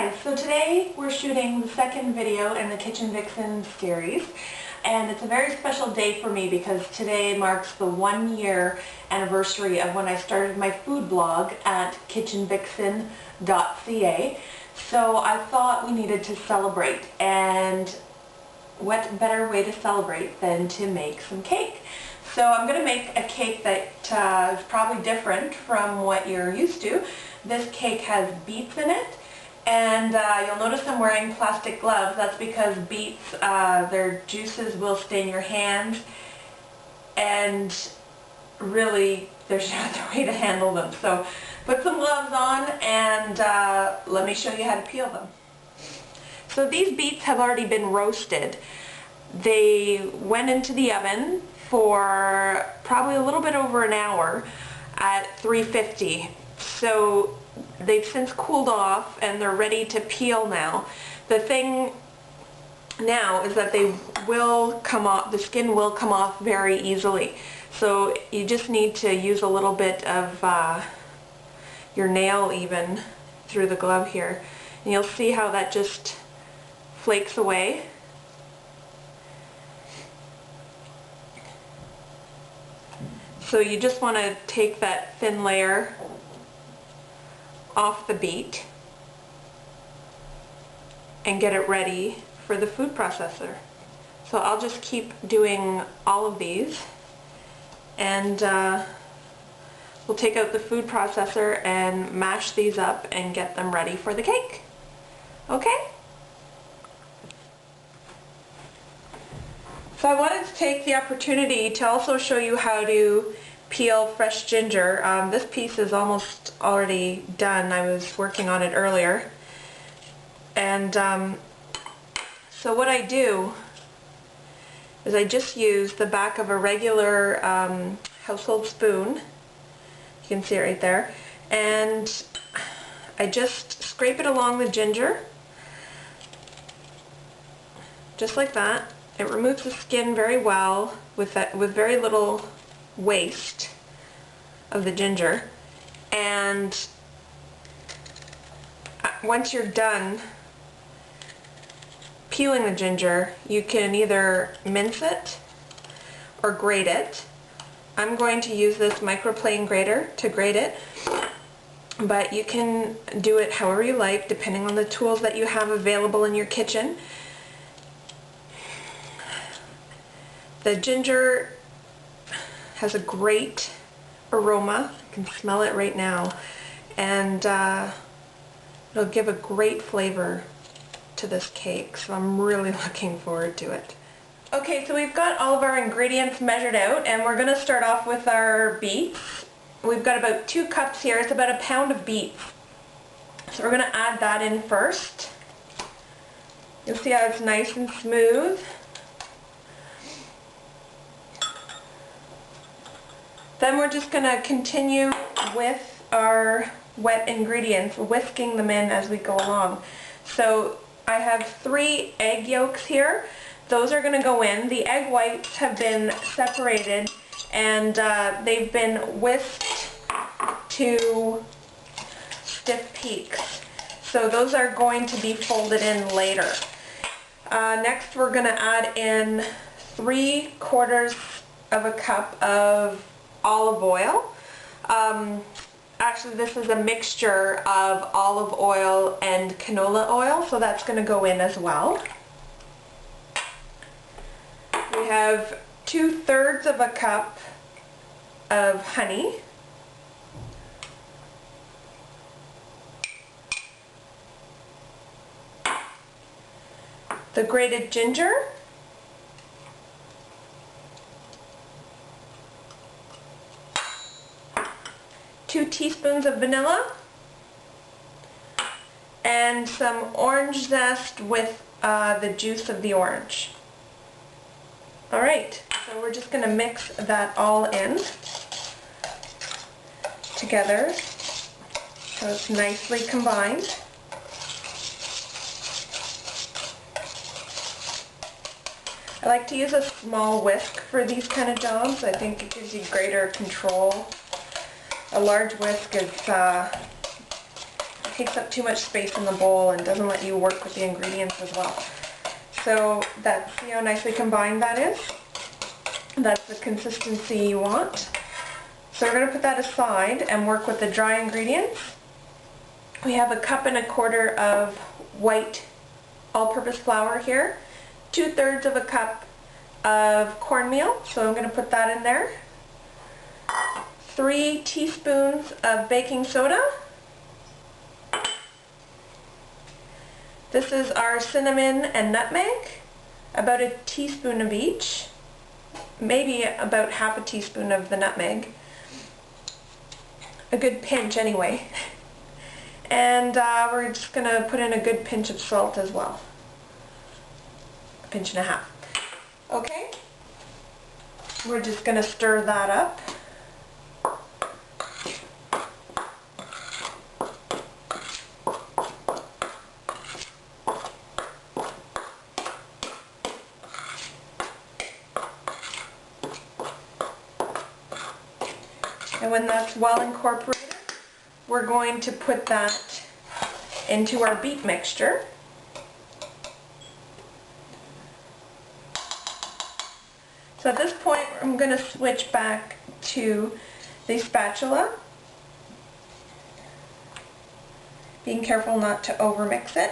guys, so today we're shooting the second video in the Kitchen Vixen series, and it's a very special day for me because today marks the 1-year anniversary of when I started my food blog at KitchenVixen.ca. So I thought we needed to celebrate, and what better way to celebrate than to make some cake. So I'm going to make a cake that is probably different from what you're used to. This cake has beets in it, and you'll notice I'm wearing plastic gloves. That's because beets, their juices will stain your hands, and really there's no other way to handle them. So put some gloves on and let me show you how to peel them. So these beets have already been roasted. They went into the oven for probably a little bit over an hour at 350. So they've since cooled off and they're ready to peel now. The thing now is that they will come off, the skin will come off very easily. So you just need to use a little bit of your nail even through the glove here. And you'll see how that just flakes away. So you just want to take that thin layer off the beet and get it ready for the food processor. So I'll just keep doing all of these, and we'll take out the food processor and mash these up and get them ready for the cake. Okay? So I wanted to take the opportunity to also show you how to peel fresh ginger. This piece is almost already done. I was working on it earlier. And so what I do is I just use the back of a regular household spoon. You can see it right there. And I just scrape it along the ginger, just like that. It removes the skin very well with very little waste of the ginger. And once you're done peeling the ginger, you can either mince it or grate it. I'm going to use this microplane grater to grate it, but you can do it however you like depending on the tools that you have available in your kitchen. The ginger has a great aroma. You can smell it right now, and it'll give a great flavor to this cake, so I'm really looking forward to it. Okay, so we've got all of our ingredients measured out, and we're going to start off with our beets. We've got about 2 cups here. It's about a pound of beets. So we're going to add that in first. You'll see how it's nice and smooth. Then we're just going to continue with our wet ingredients, whisking them in as we go along. So I have 3 egg yolks here. Those are going to go in. The egg whites have been separated, and they've been whisked to stiff peaks. So those are going to be folded in later. Next we're going to add in 3/4 of a cup of olive oil. Actually, this is a mixture of olive oil and canola oil, so that's going to go in as well. We have 2/3 of a cup of honey. The grated ginger. 2 teaspoons of vanilla, and some orange zest with the juice of the orange. Alright, so we're just going to mix that all in together so it's nicely combined. I like to use a small whisk for these kind of jobs. I think it gives you greater control. A large whisk is takes up too much space in the bowl and doesn't let you work with the ingredients as well. So see how nicely combined that is? That's the consistency you want. So we're going to put that aside and work with the dry ingredients. We have 1.25 cups of white all-purpose flour here, 2/3 of a cup of cornmeal, so I'm going to put that in there, 3 teaspoons of baking soda. This is our cinnamon and nutmeg, about 1 teaspoon of each, maybe about 1/2 teaspoon of the nutmeg, a good pinch anyway. And we're just going to put in a good pinch of salt as well, 1.5 pinches. Okay, we're just going to stir that up. And when that's well incorporated, we're going to put that into our beet mixture. So at this point, I'm going to switch back to the spatula, being careful not to overmix it.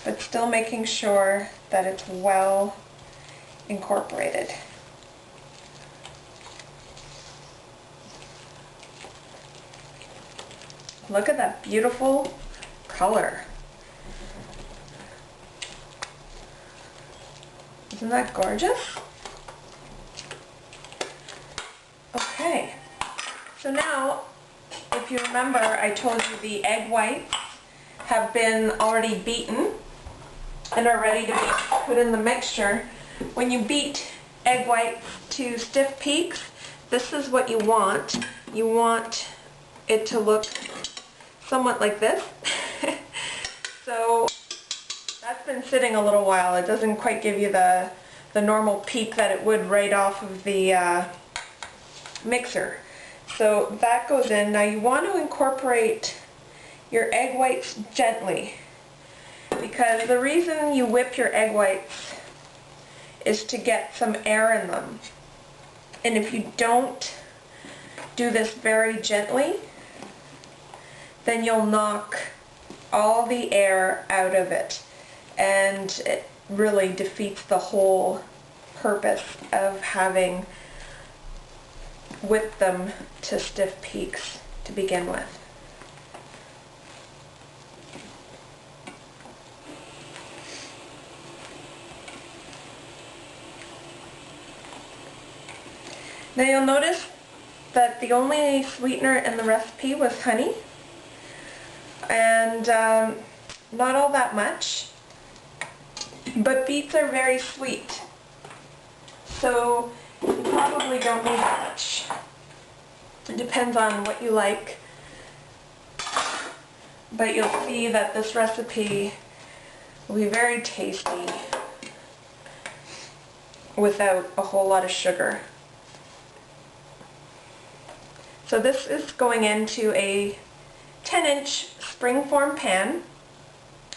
But still making sure that it's well incorporated. Look at that beautiful color. Isn't that gorgeous? Okay, so now, if you remember, I told you the egg whites have been already beaten and are ready to be put in the mixture. When you beat egg whites to stiff peaks, this is what you want. You want it to look somewhat like this. So that's been sitting a little while. It doesn't quite give you the normal peak that it would right off of the mixer. So that goes in. Now you want to incorporate your egg whites gently, because the reason you whip your egg whites is to get some air in them. And if you don't do this very gently, then you'll knock all the air out of it, and it really defeats the whole purpose of having whipped them to stiff peaks to begin with. Now you'll notice that the only sweetener in the recipe was honey, and not all that much, but beets are very sweet, so you probably don't need much. It depends on what you like, but you'll see that this recipe will be very tasty without a whole lot of sugar. So this is going into a 10-inch springform pan.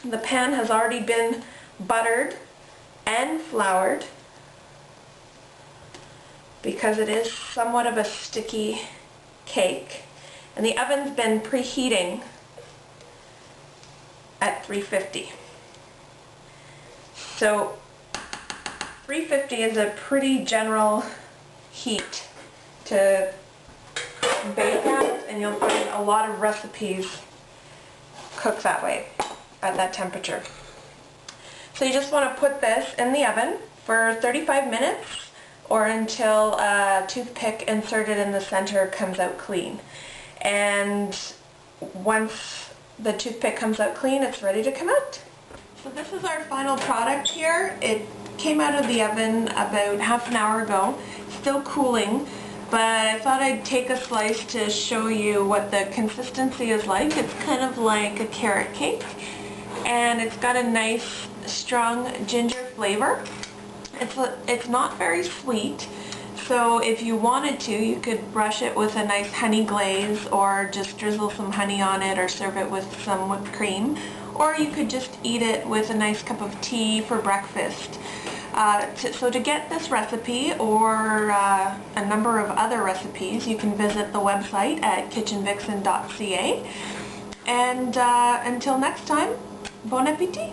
The pan has already been buttered and floured because it is somewhat of a sticky cake, and the oven's been preheating at 350. So 350 is a pretty general heat to bake at, and you'll find a lot of recipes cook that way, at that temperature. So you just want to put this in the oven for 35 minutes or until a toothpick inserted in the center comes out clean. And once the toothpick comes out clean, it's ready to come out. So this is our final product here. It came out of the oven about half an hour ago, still cooling. But I thought I'd take a slice to show you what the consistency is like. It's kind of like a carrot cake, and it's got a nice strong ginger flavor. It's not very sweet, So if you wanted to, you could brush it with a nice honey glaze, or just drizzle some honey on it, or serve it with some whipped cream. Or you could just eat it with a nice cup of tea for breakfast. So to get this recipe or a number of other recipes, you can visit the website at KitchenVixen.ca. And until next time, bon appetit!